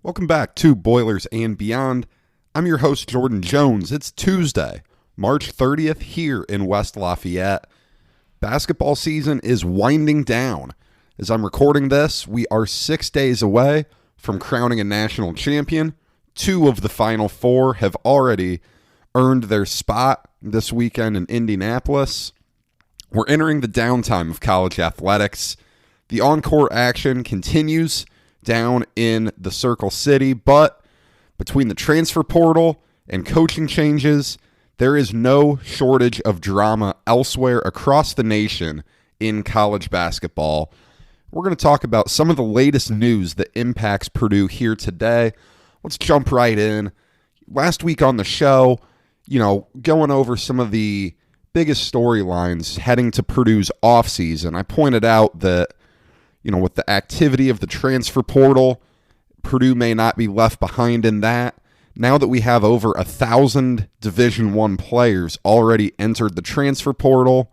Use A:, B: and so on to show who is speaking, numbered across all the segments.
A: Welcome back to Boilers and Beyond. I'm your host, Jordan Jones. It's Tuesday, March 30th here in West Lafayette. Basketball season is winding down. As I'm recording this, we are 6 days away from crowning a national champion. 2 of the Final 4 have already earned their spot this weekend in Indianapolis. We're entering the downtime of college athletics. The on-court action continues down in the Circle City, but between the transfer portal and coaching changes, there is no shortage of drama elsewhere across the nation in college basketball. We're going to talk about some of the latest news that impacts Purdue here today. Let's jump right in. Last week on the show, going over some of the biggest storylines heading to Purdue's offseason, I pointed out that with the activity of the transfer portal, Purdue may not be left behind in that. Now that we have over 1,000 Division I players already entered the transfer portal,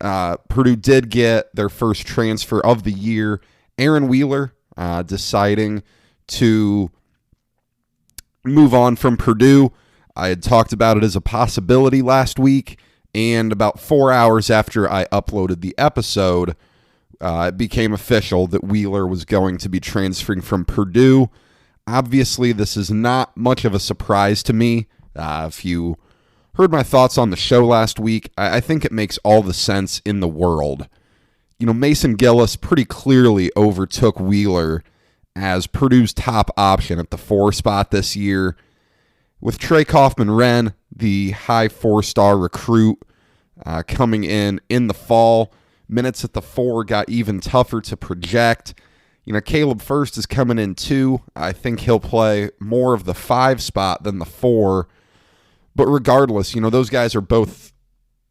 A: Purdue did get their first transfer of the year. Aaron Wheeler deciding to move on from Purdue. I had talked about it as a possibility last week, and about 4 hours after I uploaded the episode, it became official that Wheeler was going to be transferring from Purdue. Obviously, this is not much of a surprise to me. If you heard my thoughts on the show last week, I think it makes all the sense in the world. Mason Gillis pretty clearly overtook Wheeler as Purdue's top option at the 4 spot this year. With Trey Kaufman-Renn, the high 4-star recruit, coming in the fall, minutes at the 4 got even tougher to project. Caleb First is coming in too. I think he'll play more of the 5 spot than the 4. But regardless, those guys are both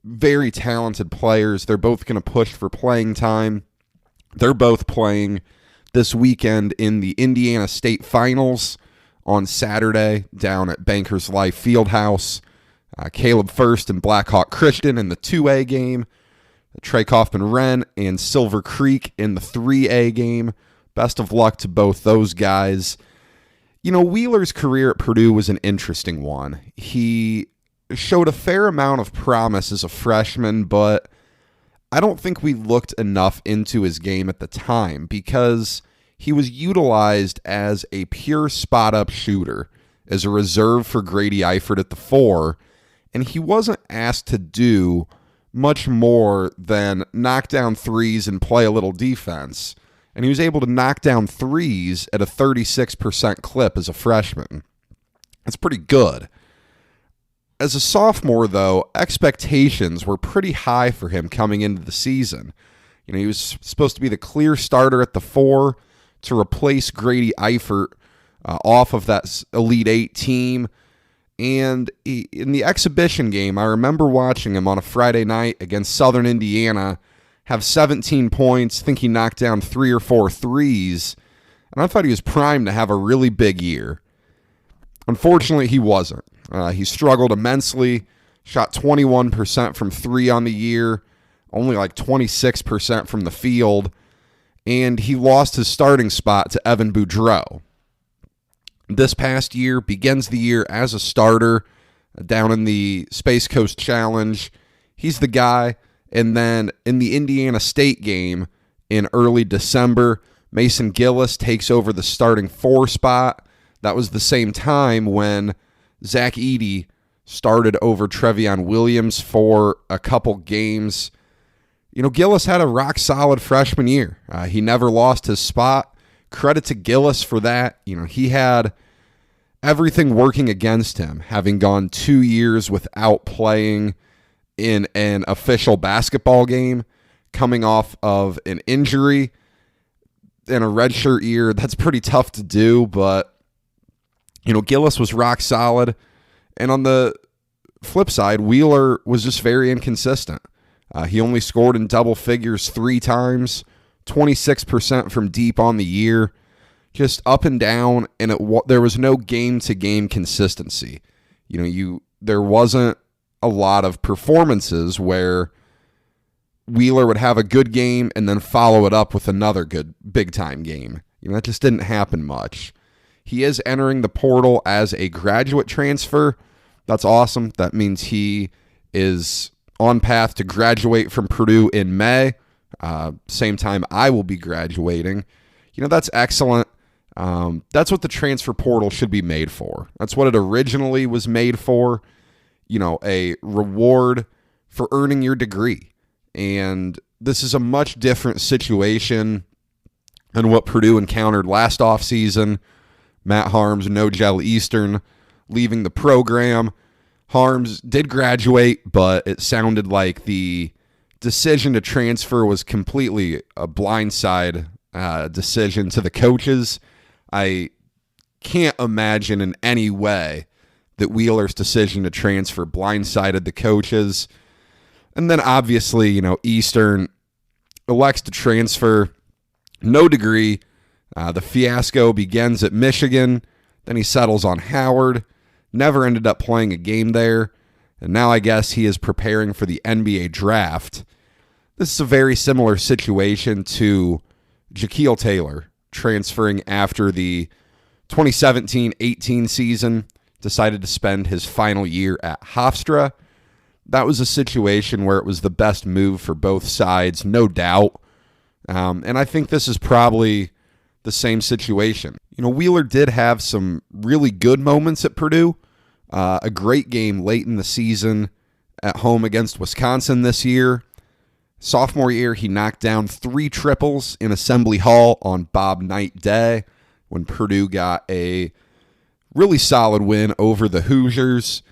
A: very talented players. They're both going to push for playing time. They're both playing this weekend in the Indiana State Finals on Saturday down at Bankers Life Fieldhouse. Caleb First and Blackhawk Christian in the 2A game. Trey Kaufman-Renn and Silver Creek in the 3A game. Best of luck to both those guys. Wheeler's career at Purdue was an interesting one. He showed a fair amount of promise as a freshman, but I don't think we looked enough into his game at the time because he was utilized as a pure spot-up shooter, as a reserve for Grady Eifert at the 4, and he wasn't asked to do much more than knock down threes and play a little defense. And he was able to knock down threes at a 36% clip as a freshman. That's pretty good. As a sophomore, though, expectations were pretty high for him coming into the season. He was supposed to be the clear starter at the 4 to replace Grady Eifert off of that Elite 8 team. And in the exhibition game, I remember watching him on a Friday night against Southern Indiana have 17 points, think he knocked down 3 or 4 threes, and I thought he was primed to have a really big year. Unfortunately, he wasn't. He struggled immensely, shot 21% from 3 on the year, only like 26% from the field, and he lost his starting spot to Evan Boudreau. This past year begins the year as a starter down in the Space Coast Challenge. He's the guy. And then in the Indiana State game in early December, Mason Gillis takes over the starting 4 spot. That was the same time when Zach Edey started over Trevion Williams for a couple games. Gillis had a rock-solid freshman year. He never lost his spot. Credit to Gillis for that. He had everything working against him, having gone 2 years without playing in an official basketball game, coming off of an injury in a redshirt year. That's pretty tough to do, but, Gillis was rock solid. And on the flip side, Wheeler was just very inconsistent. He only scored in double figures 3 times, 26% from deep on the year, just up and down, and there was no game-to-game consistency. There wasn't a lot of performances where Wheeler would have a good game and then follow it up with another good big-time game. That just didn't happen much. He is entering the portal as a graduate transfer. That's awesome. That means he is on path to graduate from Purdue in May. Same time I will be graduating. That's excellent. That's what the transfer portal should be made for. That's what it originally was made for. A reward for earning your degree. And this is a much different situation than what Purdue encountered last offseason. Matt Haarms, no Gel Eastern, leaving the program. Haarms did graduate, but it sounded like the decision to transfer was completely a blindside decision to the coaches. I can't imagine in any way that Wheeler's decision to transfer blindsided the coaches. And then obviously, Eastern elects to transfer, no degree. The fiasco begins at Michigan. Then he settles on Howard. Never ended up playing a game there. And now I guess he is preparing for the NBA draft. This is a very similar situation to Jaquil Taylor transferring after the 2017-18 season. Decided to spend his final year at Hofstra. That was a situation where it was the best move for both sides, no doubt. And I think this is probably the same situation. Wheeler did have some really good moments at Purdue. A great game late in the season at home against Wisconsin this year. Sophomore year, he knocked down 3 triples in Assembly Hall on Bob Knight Day when Purdue got a really solid win over the Hoosiers.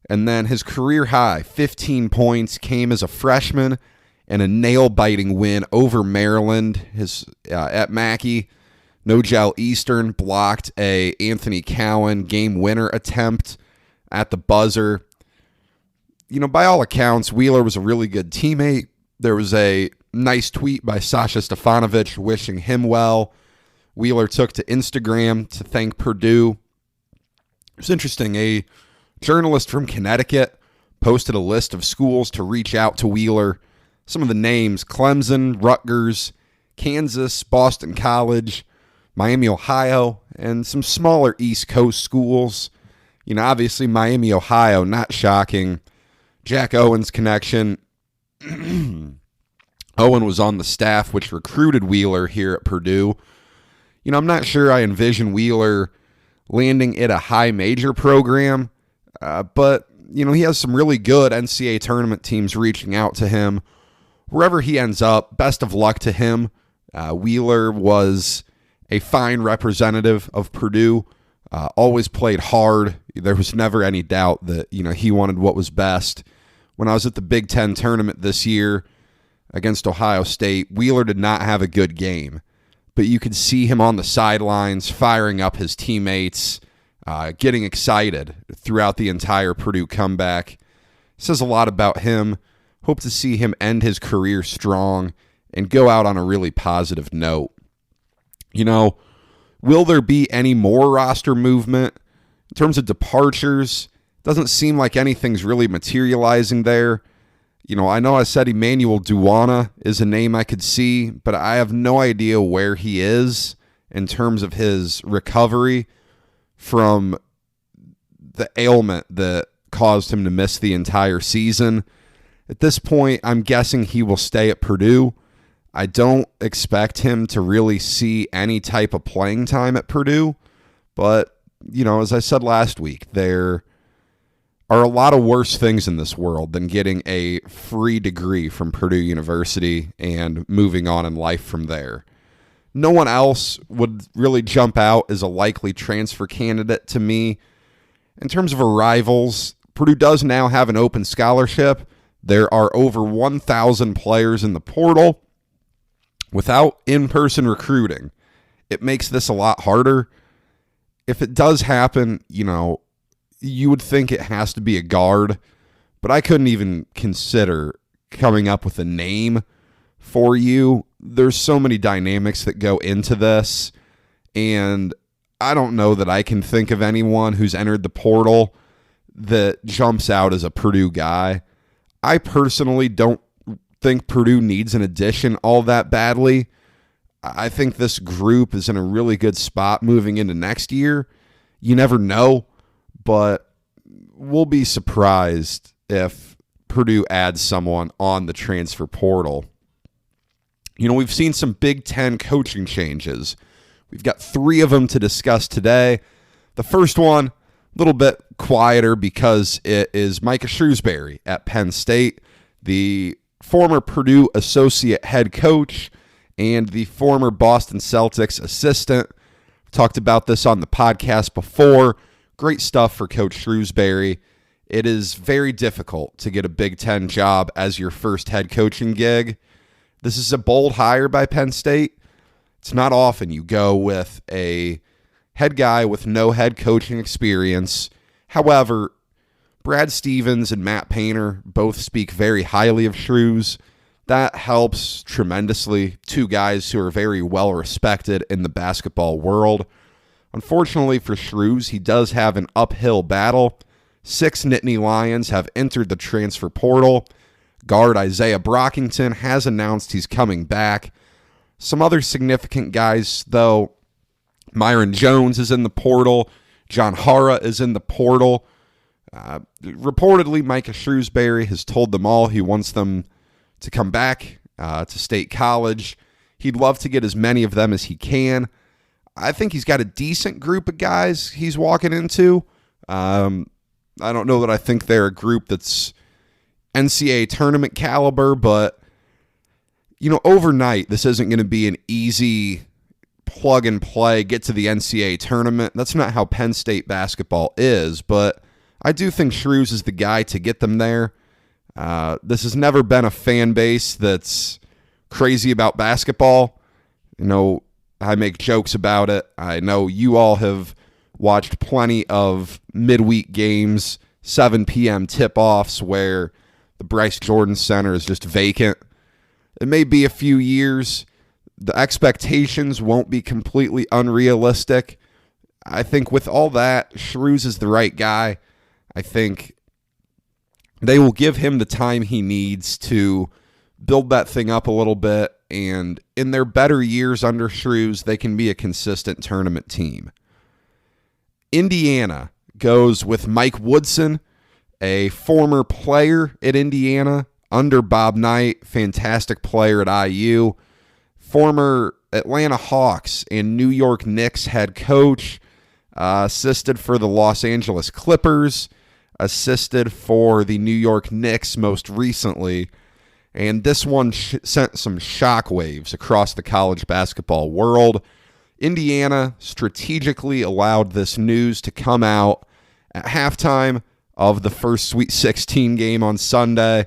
A: And then his career high, 15 points, came as a freshman and a nail-biting win over Maryland at Mackey. No Gel Eastern blocked a Anthony Cowan game winner attempt at the buzzer. By all accounts, Wheeler was a really good teammate. There was a nice tweet by Sasha Stefanovic wishing him well. Wheeler took to Instagram to thank Purdue. It was interesting. A journalist from Connecticut posted a list of schools to reach out to Wheeler. Some of the names: Clemson, Rutgers, Kansas, Boston College, Miami, Ohio, and some smaller East Coast schools. Obviously Miami, Ohio, not shocking. Jack Owen's connection. Owen was on the staff which recruited Wheeler here at Purdue. I'm not sure I envision Wheeler landing at a high major program, but he has some really good NCAA tournament teams reaching out to him. Wherever he ends up, best of luck to him. Wheeler was a fine representative of Purdue, always played hard. There was never any doubt that he wanted what was best. When I was at the Big Ten tournament this year against Ohio State, Wheeler did not have a good game, but you could see him on the sidelines firing up his teammates, getting excited throughout the entire Purdue comeback. Says a lot about him. Hope to see him end his career strong and go out on a really positive note. Will there be any more roster movement? In terms of departures, doesn't seem like anything's really materializing there. I know I said Emmanuel Duwana is a name I could see, but I have no idea where he is in terms of his recovery from the ailment that caused him to miss the entire season. At this point, I'm guessing he will stay at Purdue. I don't expect him to really see any type of playing time at Purdue, but, as I said last week, there are a lot of worse things in this world than getting a free degree from Purdue University and moving on in life from there. No one else would really jump out as a likely transfer candidate to me. In terms of arrivals, Purdue does now have an open scholarship. There are over 1,000 players in the portal. Without in-person recruiting, it makes this a lot harder. If it does happen, you would think it has to be a guard, but I couldn't even consider coming up with a name for you. There's so many dynamics that go into this, and I don't know that I can think of anyone who's entered the portal that jumps out as a Purdue guy. I personally don't think Purdue needs an addition all that badly. I think this group is in a really good spot moving into next year. You never know, but we'll be surprised if Purdue adds someone on the transfer portal. We've seen some Big Ten coaching changes. We've got 3 of them to discuss today. The first one, a little bit quieter because it is Micah Shrewsbury at Penn State, the former Purdue associate head coach and the former Boston Celtics assistant. Talked about this on the podcast before. Great stuff for Coach Shrewsbury. It is very difficult to get a Big Ten job as your first head coaching gig. This is a bold hire by Penn State. It's not often you go with a head guy with no head coaching experience. However, Brad Stevens and Matt Painter both speak very highly of Shrews. That helps tremendously. 2 guys who are very well respected in the basketball world. Unfortunately for Shrews, he does have an uphill battle. 6 Nittany Lions have entered the transfer portal. Guard Isaiah Brockington has announced he's coming back. Some other significant guys, though, Myron Jones is in the portal. John Hara is in the portal. Reportedly, Micah Shrewsbury has told them all he wants them to come back to State College. He'd love to get as many of them as he can. I think he's got a decent group of guys he's walking into. I don't know that I think they're a group that's NCAA Tournament caliber, but, overnight, this isn't going to be an easy plug and play, get to the NCAA Tournament. That's not how Penn State basketball is, but I do think Shrews is the guy to get them there. This has never been a fan base that's crazy about basketball. I make jokes about it. I know you all have watched plenty of midweek games, 7 p.m. tip-offs where the Bryce Jordan Center is just vacant. It may be a few years. The expectations won't be completely unrealistic. I think with all that, Shrews is the right guy. I think they will give him the time he needs to build that thing up a little bit, and in their better years under Shrews, they can be a consistent tournament team. Indiana goes with Mike Woodson, a former player at Indiana under Bob Knight, fantastic player at IU, former Atlanta Hawks and New York Knicks head coach, assisted for the Los Angeles Clippers, assisted for the New York Knicks most recently, and this one sent some shockwaves across the college basketball world. Indiana strategically allowed this news to come out at halftime of the first Sweet 16 game on Sunday.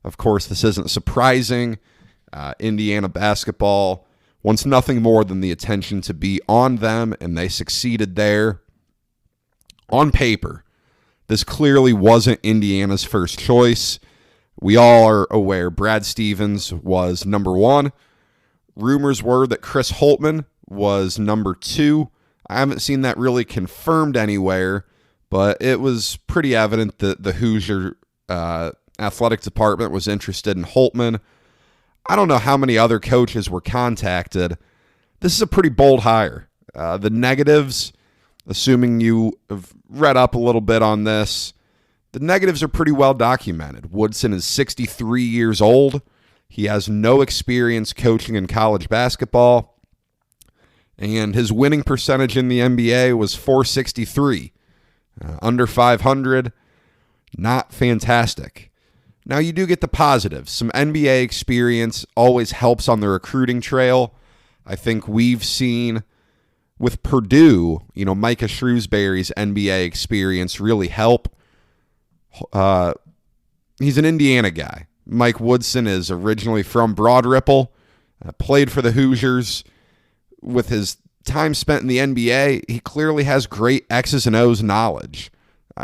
A: Of course, this isn't surprising. Indiana basketball wants nothing more than the attention to be on them, and they succeeded there. On paper, this clearly wasn't Indiana's first choice. We all are aware Brad Stevens was number 1. Rumors were that Chris Holtmann was number 2. I haven't seen that really confirmed anywhere, but it was pretty evident that the Hoosier athletic department was interested in Holtmann. I don't know how many other coaches were contacted. This is a pretty bold hire. The negatives, assuming you have read up a little bit on this, the negatives are pretty well documented. Woodson is 63 years old. He has no experience coaching in college basketball, and his winning percentage in the NBA was .463. Under 500, not fantastic. Now, you do get the positives. Some NBA experience always helps on the recruiting trail. I think we've seen with Purdue, Micah Shrewsbury's NBA experience really help. He's an Indiana guy. Mike Woodson is originally from Broad Ripple, played for the Hoosiers. With his time spent in the NBA, he clearly has great X's and O's knowledge.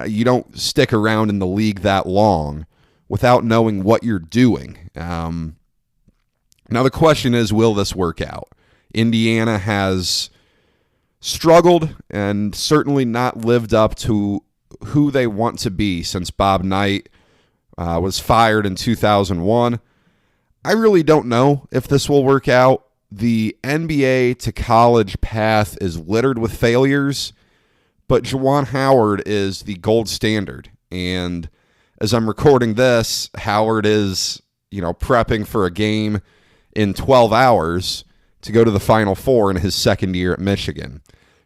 A: You don't stick around in the league that long without knowing what you're doing. Now the question is, will this work out? Indiana has struggled and certainly not lived up to who they want to be since Bob Knight was fired in 2001. I really don't know if this will work out. the NBA to college path is littered with failures, but Juwan Howard is the gold standard. And as I'm recording this, Howard is, prepping for a game in 12 hours to go to the Final Four in his second year at Michigan.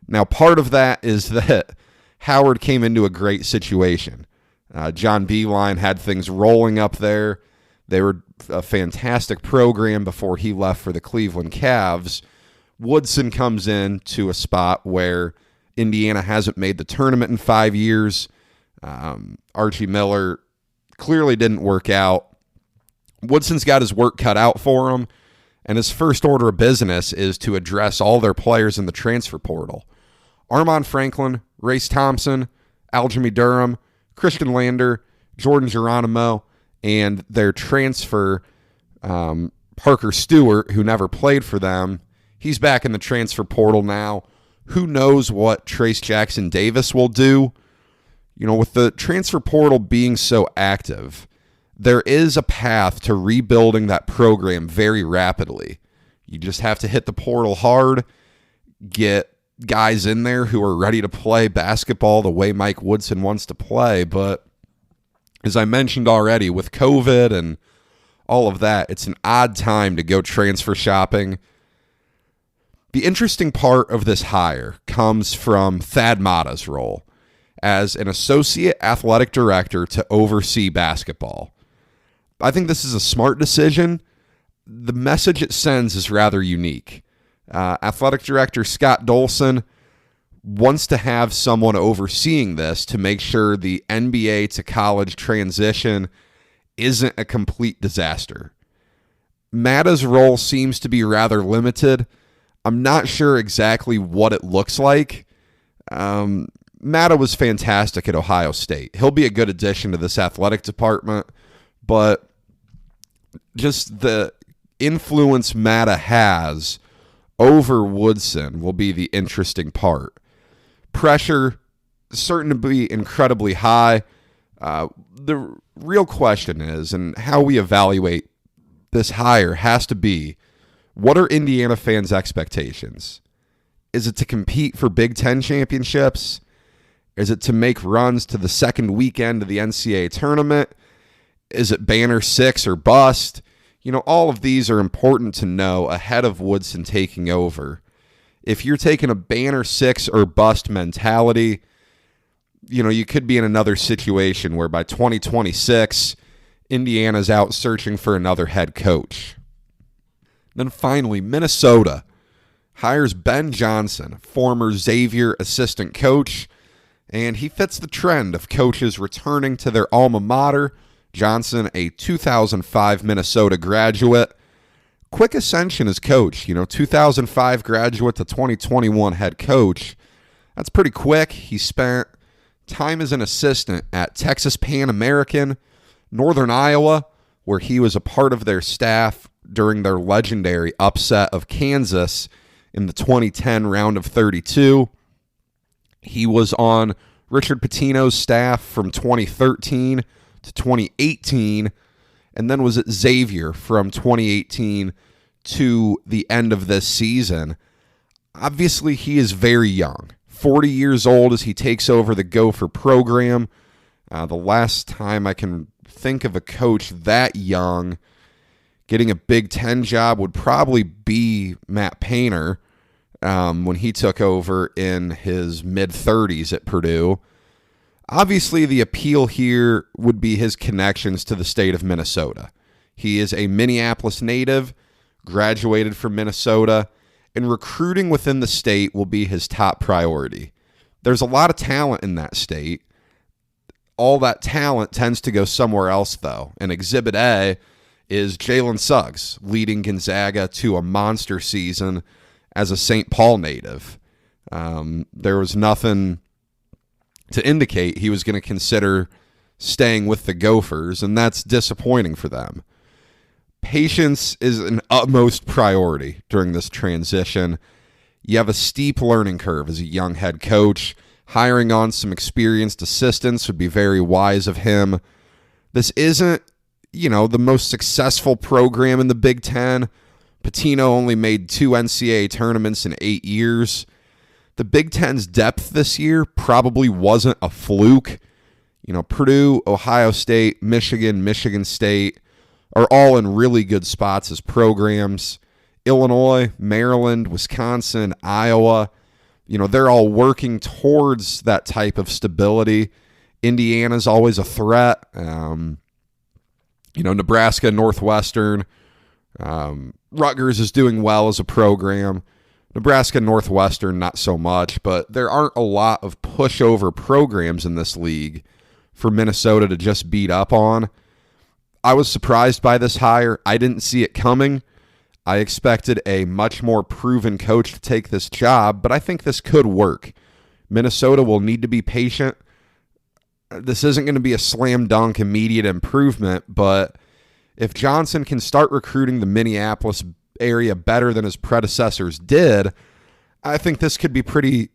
A: Now, part of that is that Howard came into a great situation. John Beilein had things rolling up there. They were a fantastic program before he left for the Cleveland Cavs. Woodson comes in to a spot where Indiana hasn't made the tournament in 5 years. Archie Miller clearly didn't work out. Woodson's got his work cut out for him, and his first order of business is to address all their players in the transfer portal. Armand Franklin, Race Thompson, Aljamain Durham, Christian Lander, Jordan Geronimo, and their transfer, Parker Stewart, who never played for them. He's back in the transfer portal now. Who knows what Trace Jackson Davis will do? With the transfer portal being so active, there is a path to rebuilding that program very rapidly. You just have to hit the portal hard, get guys in there who are ready to play basketball the way Mike Woodson wants to play. But as I mentioned already, with COVID and all of that, it's an odd time to go transfer shopping. The interesting part of this hire comes from Thad Matta's role as an associate athletic director to oversee basketball. I think this is a smart decision. The message it sends is rather unique. Athletic director Scott Dolson wants to have someone overseeing this to make sure the NBA to college transition isn't a complete disaster. Matta's role seems to be rather limited. I'm not sure exactly what it looks like. Matta was fantastic at Ohio State. He'll be a good addition to this athletic department, but just the influence Matta has over Woodson will be the interesting part. Pressure certain to be incredibly high. The real question is, and how we evaluate this hire has to be, what are Indiana fans' expectations? Is it to compete for Big Ten championships? Is it to make runs to the second weekend of the NCAA Tournament? Is it banner 6 or bust? All of these are important to know ahead of Woodson taking over. If you're taking a banner 6 or bust mentality, you could be in another situation where by 2026, Indiana's out searching for another head coach. Then finally, Minnesota hires Ben Johnson, former Xavier assistant coach, and he fits the trend of coaches returning to their alma mater. Johnson, a 2005 Minnesota graduate. Quick ascension as coach. 2005 graduate to 2021 head coach. That's pretty quick. He spent time as an assistant at Texas Pan American, Northern Iowa, where he was a part of their staff during their legendary upset of Kansas in the 2010 round of 32. He was on Richard Pitino's staff from 2013 to 2018, and then was at Xavier from 2018 to the end of this season. Obviously, he is very young, 40 years old as he takes over the Gopher program. The last time I can think of a coach that young getting a Big Ten job would probably be Matt Painter when he took over in his mid-30s at Purdue. Obviously, the appeal here would be his connections to the state of Minnesota. He is a Minneapolis native, graduated from Minnesota, and recruiting within the state will be his top priority. There's a lot of talent in that state. All that talent tends to go somewhere else, though. And Exhibit A is Jalen Suggs, leading Gonzaga to a monster season as a St. Paul native. There was nothing to indicate he was going to consider staying with the Gophers, and that's disappointing for them. Patience is an utmost priority during this transition. You have a steep learning curve as a young head coach. Hiring on some experienced assistants would be very wise of him. This isn't, the most successful program in the Big Ten, Pitino only made 2 NCAA tournaments in 8 years. The Big Ten's depth this year probably wasn't a fluke. Purdue, Ohio State, Michigan, Michigan State are all in really good spots as programs. Illinois, Maryland, Wisconsin, Iowa, they're all working towards that type of stability. Indiana's always a threat. Nebraska, Northwestern, Rutgers is doing well as a program. Nebraska, Northwestern, not so much, but there aren't a lot of pushover programs in this league for Minnesota to just beat up on. I was surprised by this hire. I didn't see it coming. I expected a much more proven coach to take this job, but I think this could work. Minnesota will need to be patient. This isn't going to be a slam dunk immediate improvement, but if Johnson can start recruiting the Minneapolis area better than his predecessors did, I think this could be pretty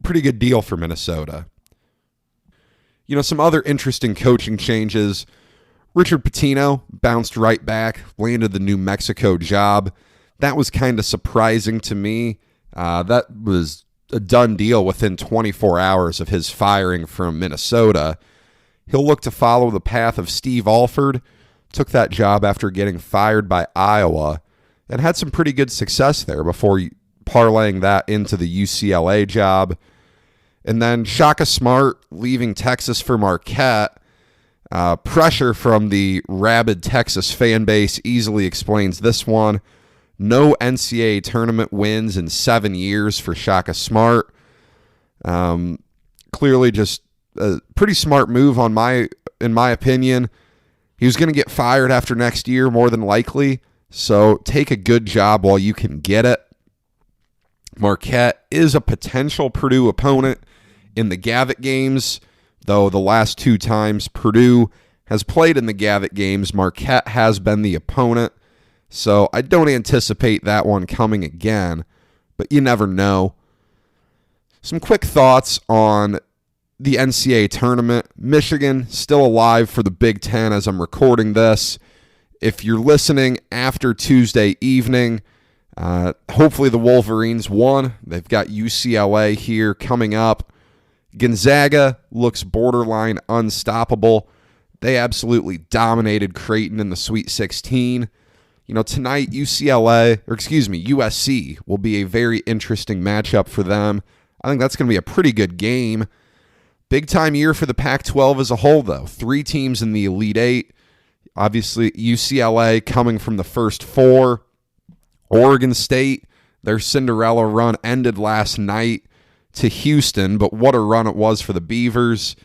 A: good deal for Minnesota. Some other interesting coaching changes. Richard Pitino bounced right back, landed the New Mexico job. That was kind of surprising to me. That was a done deal within 24 hours of his firing from Minnesota. He'll look to follow the path of Steve Alford. Took that job after getting fired by Iowa and had some pretty good success there before parlaying that into the UCLA job. And then Shaka Smart leaving Texas for Marquette. Pressure from the rabid Texas fan base easily explains this one. No NCAA tournament wins in 7 years for Shaka Smart. Clearly just a pretty smart move in my opinion. He was going to get fired after next year, more than likely. So take a good job while you can get it. Marquette is a potential Purdue opponent in the Gavitt games, though the last 2 times Purdue has played in the Gavitt games, Marquette has been the opponent. So I don't anticipate that one coming again, but you never know. Some quick thoughts on the NCAA tournament. Michigan still alive for the Big Ten as I'm recording this. If you're listening after Tuesday evening, hopefully the Wolverines won. They've got UCLA here coming up. Gonzaga looks borderline unstoppable. They absolutely dominated Creighton in the Sweet 16. Tonight USC will be a very interesting matchup for them. I think that's going to be a pretty good game. Big time year for the Pac-12 as a whole, though. 3 teams in the Elite Eight. Obviously, UCLA coming from the first 4. Oregon State, their Cinderella run ended last night to Houston, but what a run it was for the Beavers.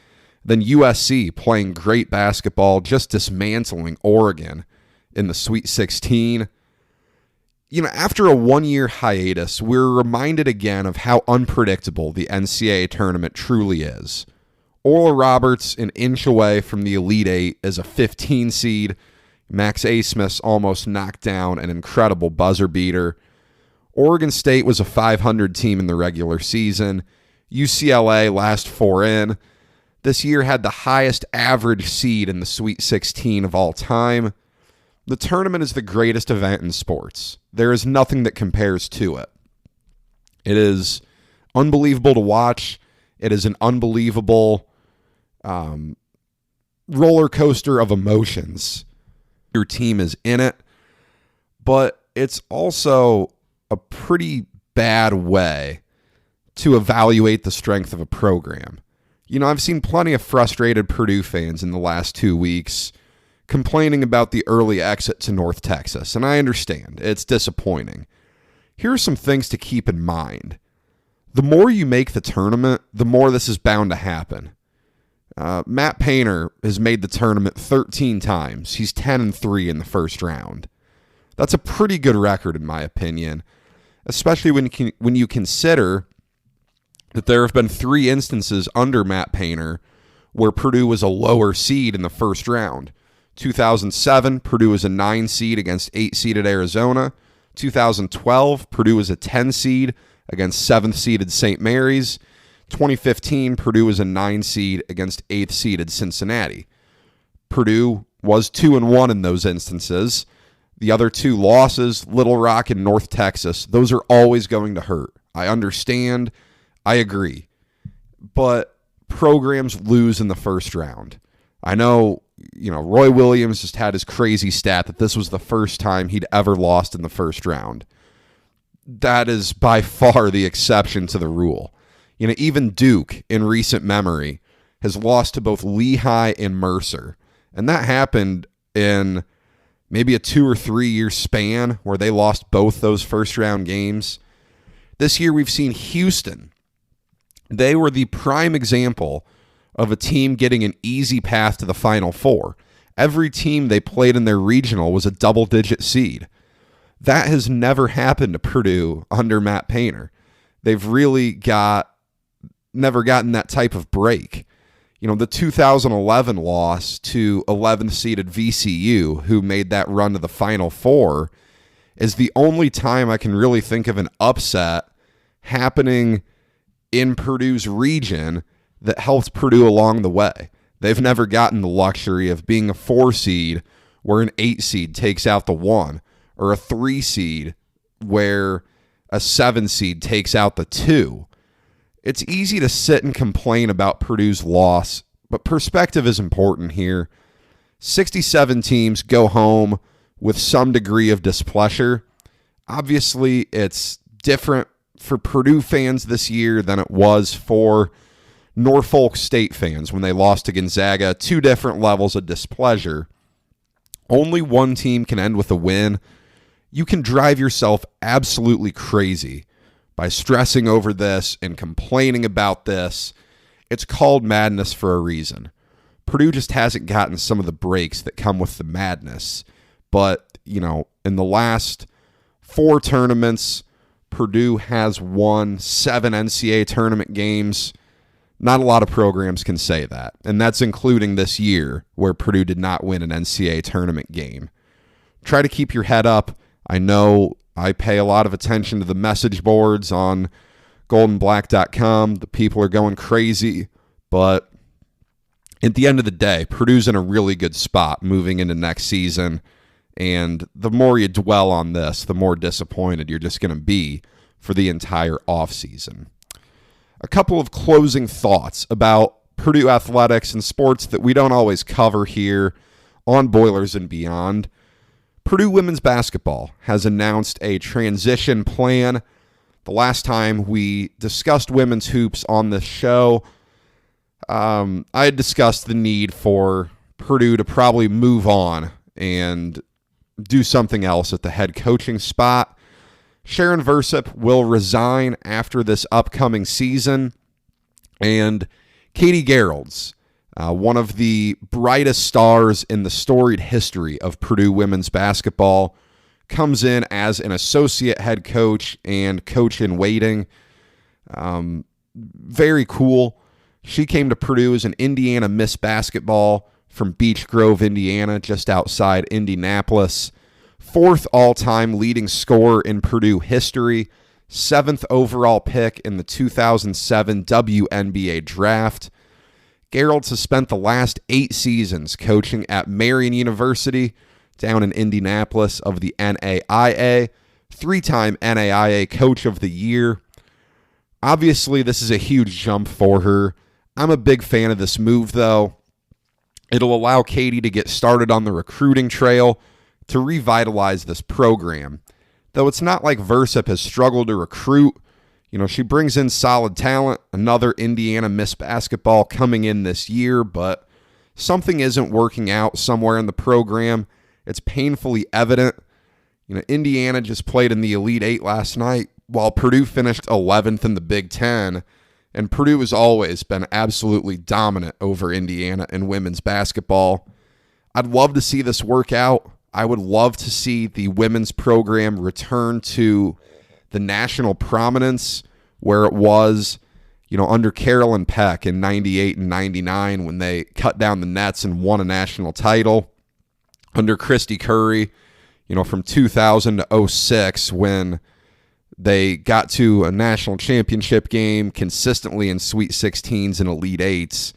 A: Then USC playing great basketball, just dismantling Oregon in the Sweet 16. After a 1-year hiatus, we're reminded again of how unpredictable the NCAA tournament truly is. Oral Roberts an inch away from the Elite Eight as a 15 seed. Max Asmus almost knocked down an incredible buzzer beater. Oregon State was a 500 team in the regular season. UCLA last 4 in. This year had the highest average seed in the Sweet 16 of all time. The tournament is the greatest event in sports. There is nothing that compares to it. It is unbelievable to watch. It is an unbelievable roller coaster of emotions. Your team is in it, but it's also a pretty bad way to evaluate the strength of a program. I've seen plenty of frustrated Purdue fans in the last 2 weeks complaining about the early exit to North Texas, and I understand. It's disappointing. Here are some things to keep in mind. The more you make the tournament, the more this is bound to happen. Matt Painter has made the tournament 13 times. He's 10-3 in the first round. That's a pretty good record, in my opinion, especially when you consider that there have been 3 instances under Matt Painter where Purdue was a lower seed in the first round. 2007, Purdue was a 9 seed against 8-seeded Arizona. 2012, Purdue was a 10 seed against 7th-seeded St. Mary's. 2015, Purdue was a 9 seed against 8th-seeded Cincinnati. Purdue was 2-1 in those instances. The other two losses, Little Rock and North Texas, those are always going to hurt. I understand. I agree. But programs lose in the first round. I know, Roy Williams just had his crazy stat that this was the first time he'd ever lost in the first round. That is by far the exception to the rule. Even Duke, in recent memory, has lost to both Lehigh and Mercer. And that happened in maybe a 2 or 3 year span where they lost both those first round games. This year we've seen Houston. They were the prime example of a team getting an easy path to the Final Four. Every team they played in their regional was a double-digit seed. That has never happened to Purdue under Matt Painter. They've really never gotten that type of break. The 2011 loss to 11th seeded VCU, who made that run to the Final Four, is the only time I can really think of an upset happening in Purdue's region that helped Purdue along the way. They've never gotten the luxury of being a 4 seed where an 8 seed takes out the 1, or a 3 seed where a 7 seed takes out the 2. It's easy to sit and complain about Purdue's loss, but perspective is important here. 67 teams go home with some degree of displeasure. Obviously, it's different for Purdue fans this year than it was for Norfolk State fans when they lost to Gonzaga. 2 different levels of displeasure. Only one team can end with a win. You can drive yourself absolutely crazy by stressing over this and complaining about this. It's called madness for a reason. Purdue just hasn't gotten some of the breaks that come with the madness. But, in the last 4 tournaments, Purdue has won 7 NCAA tournament games. Not a lot of programs can say that, and that's including this year where Purdue did not win an NCAA tournament game. Try to keep your head up. I know I pay a lot of attention to the message boards on goldenblack.com. The people are going crazy, but at the end of the day, Purdue's in a really good spot moving into next season, and the more you dwell on this, the more disappointed you're just going to be for the entire offseason. A couple of closing thoughts about Purdue athletics and sports that we don't always cover here on Boilers and Beyond. Purdue women's basketball has announced a transition plan. The last time we discussed women's hoops on this show, I had discussed the need for Purdue to probably move on and do something else at the head coaching spot. Sharon Versyp will resign after this upcoming season, and Katie Gearlds, one of the brightest stars in the storied history of Purdue women's basketball, comes in as an associate head coach and coach in waiting. Very cool. She came to Purdue as an Indiana Miss Basketball from Beech Grove, Indiana, just outside Indianapolis. 4th all-time leading scorer in Purdue history, 7th overall pick in the 2007 WNBA draft. Gearlds has spent the last 8 seasons coaching at Marian University down in Indianapolis of the NAIA, 3-time NAIA Coach of the Year. Obviously, this is a huge jump for her. I'm a big fan of this move, though. It'll allow Katie to get started on the recruiting trail to revitalize this program. Though it's not like Versyp has struggled to recruit. She brings in solid talent, another Indiana Miss Basketball coming in this year, but something isn't working out somewhere in the program. It's painfully evident. Indiana just played in the Elite 8 last night, while Purdue finished 11th in the Big Ten, and Purdue has always been absolutely dominant over Indiana in women's basketball. I'd love to see this work out. I would love to see the women's program return to the national prominence where it was, under Carolyn Peck in 98 and 99 when they cut down the nets and won a national title. Under Christy Curry, from 2000 to 06 when they got to a national championship game consistently in Sweet 16s and Elite 8s.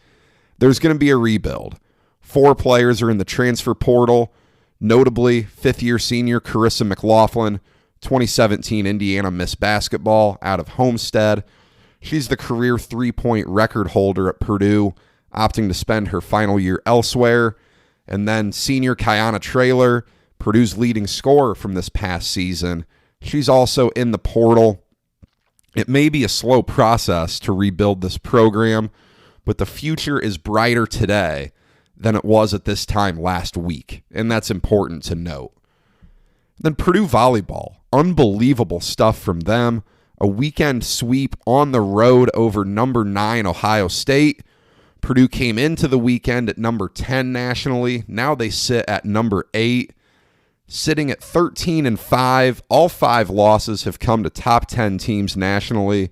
A: There's going to be a rebuild. 4 players are in the transfer portal. Notably, fifth-year senior Carissa McLaughlin, 2017 Indiana Miss Basketball out of Homestead. She's the career three-point record holder at Purdue, opting to spend her final year elsewhere. And then senior Kiana Traylor, Purdue's leading scorer from this past season. She's also in the portal. It may be a slow process to rebuild this program, but the future is brighter today than it was at this time last week, and that's important to note. Then Purdue volleyball, unbelievable stuff from them. A weekend sweep on the road over number 9 Ohio State. Purdue came into the weekend at number 10 nationally. Now they sit at number 8, sitting at 13-5. All 5 losses have come to top 10 teams nationally.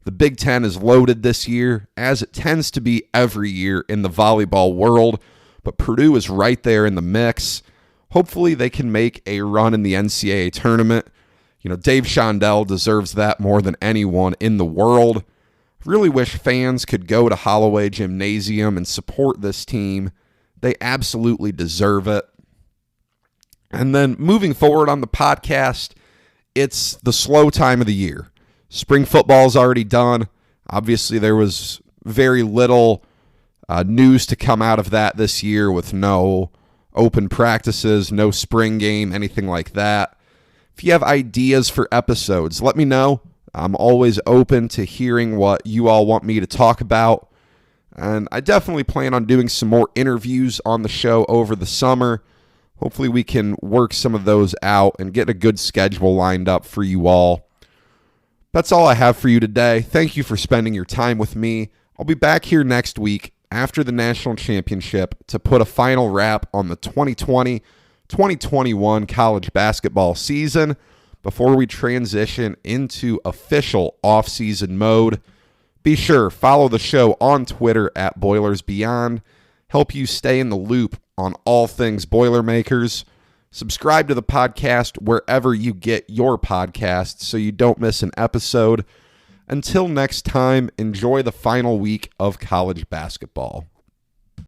A: The Big Ten is loaded this year, as it tends to be every year in the volleyball world, but Purdue is right there in the mix. Hopefully they can make a run in the NCAA tournament. Dave Shondell deserves that more than anyone in the world. I really wish fans could go to Holloway Gymnasium and support this team. They absolutely deserve it. And then moving forward on the podcast, it's the slow time of the year. Spring football is already done. Obviously, there was very little news to come out of that this year with no open practices, no spring game, anything like that. If you have ideas for episodes, let me know. I'm always open to hearing what you all want me to talk about. And I definitely plan on doing some more interviews on the show over the summer. Hopefully we can work some of those out and get a good schedule lined up for you all. That's all I have for you today. Thank you for spending your time with me. I'll be back here next week after the national championship to put a final wrap on the 2020-2021 college basketball season before we transition into official off-season mode. Be sure, follow the show on Twitter at BoilersBeyond. Help you stay in the loop on all things Boilermakers. Subscribe to the podcast wherever you get your podcasts so you don't miss an episode. Until next time, enjoy the final week of college basketball.